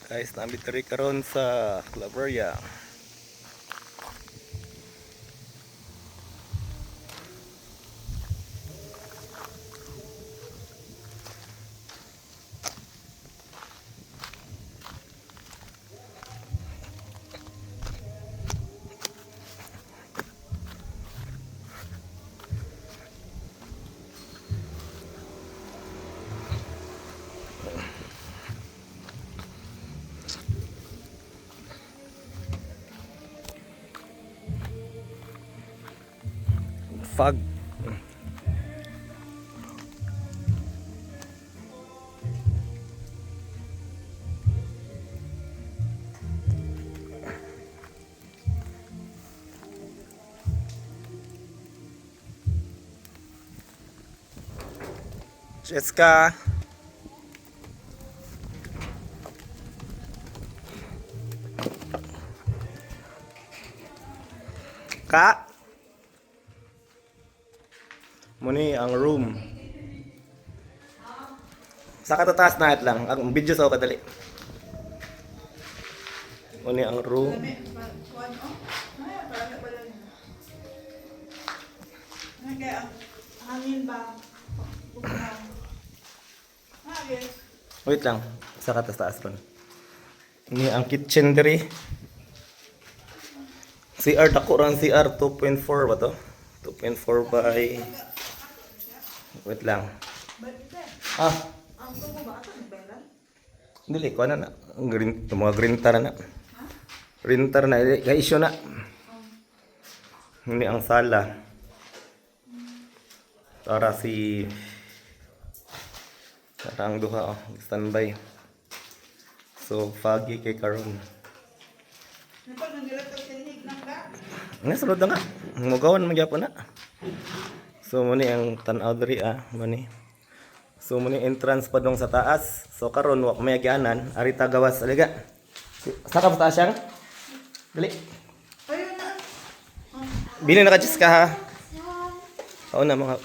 Guys, nabit rin karon sa Claveria. Fog. Jessica. Kak. Muni ang room. Sa katataas na lang. Ang video sa kadali. Muni ang room. Hangin ba? Wait lang. Sa katataas ron. Ini ang kitchen diri. CR dako ran CR 2.4 ba to? 2.4 by wait lang. Ah, Ang tubo ba ito? Nagbayran? dili ko na. Ang green, mga green tar na. Green tar na issue na. Hindi ang sala. Para si ang duha standby. So foggy kay karon. Napag nandilat ang tinig ng ga? Nga sulod na nga. Mugawan magyapon na. So muni ang tan-aw diri muni. So muni entrance pa dong sa taas. So karon wa may agyanan, ari ta gawas aliga. Saka pa taas siyang? Dali. Ayun na. Bili na ka Jessica ha. Oo na mga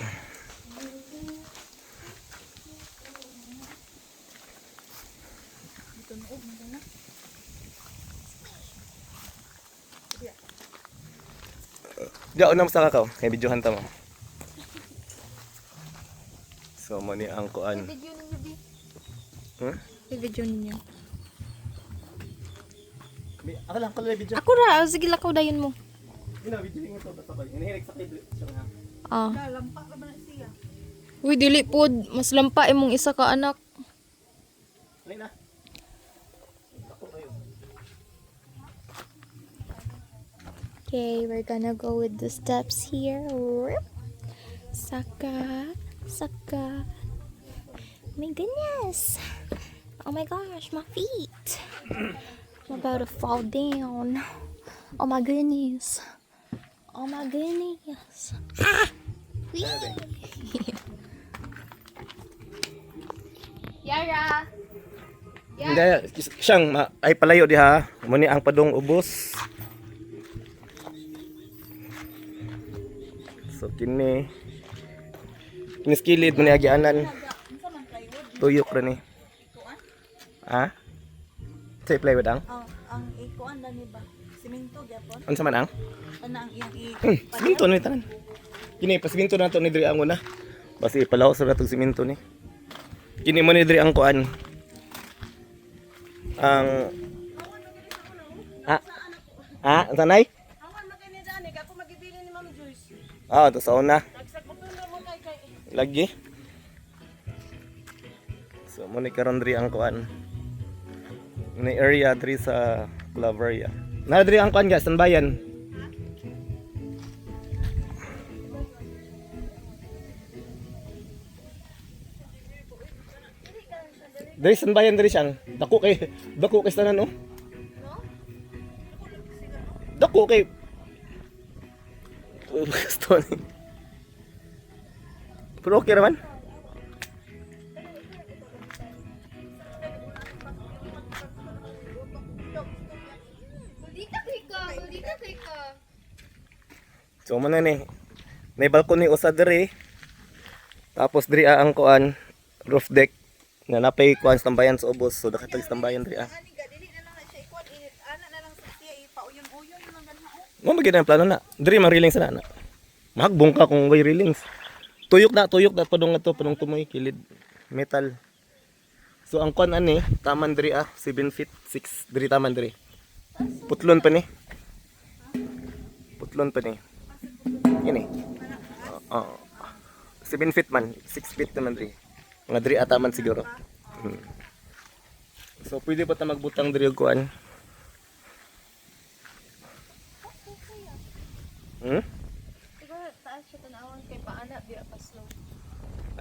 Diya unang sa kakaw, kay videohan ta mo. So muni ang kuan. Video ninyo, Bi. Huh? Video ninyo. Ako lang kalay video. Ako ra, sige lakaw dayon mo. Ina video mo to basta ba. Inihirik sa kidlit siya nga. Ah. Lampak ka ba na siya? Uy, dili pod. Mas lampa imong isa ka anak. Alay na. Ako kayo. Okay, we're gonna go with the steps here. Saka. Saka. My goodness. Oh my gosh, my feet. I'm about to fall down. Oh my goodness. Oh my goodness. Ah! Whee! Yara! Hindi, siyang ay palayo diha. Muni ang padong ubos. So kini kiniskilid mo ni agyanan. Tuyok ra ni. Ha? Say plywood ang? Ang ikuan na ni ba? Siminto gyapon. Unsa man ang? Ano ang iyang Siminto ni tanan. Kini pa siminto na to ni diri ang una. Basi ipalawas ra tong siminto ni. Kini mo ni diri ang kuan. Ang sanay? Awan magani dani ako magibili ni Ma'am Joyce. To sa una. Nagsagputulo mo kay Lagi. So mo ni karon diri ang kuan. Ni area diri sa Claveria. Na diri ang kuan guys, bayan. Diri sa bayan diri siyang. Dako kay tanan oh. Dako kay gusto ni. Pero okay naman. So mo na ni. May balcony usa diri. Tapos diri ang kuan roof deck na napay kuan tambayan sa ubos. So nakatag tambayan diri. Mo magid ang plano na. Diri man railings na na. Mahagbong ka kung way railings. Tuyok na padong ato padong tumoy kilid metal. So ang kon ani taman diri 7 feet 6 diri taman diri. Putlon pa ni. Putlon pa ni. Ini. 7 feet man, 6 feet naman diri. Mga diri ataman siguro. So pwede pa ta magbutang diri og kuan.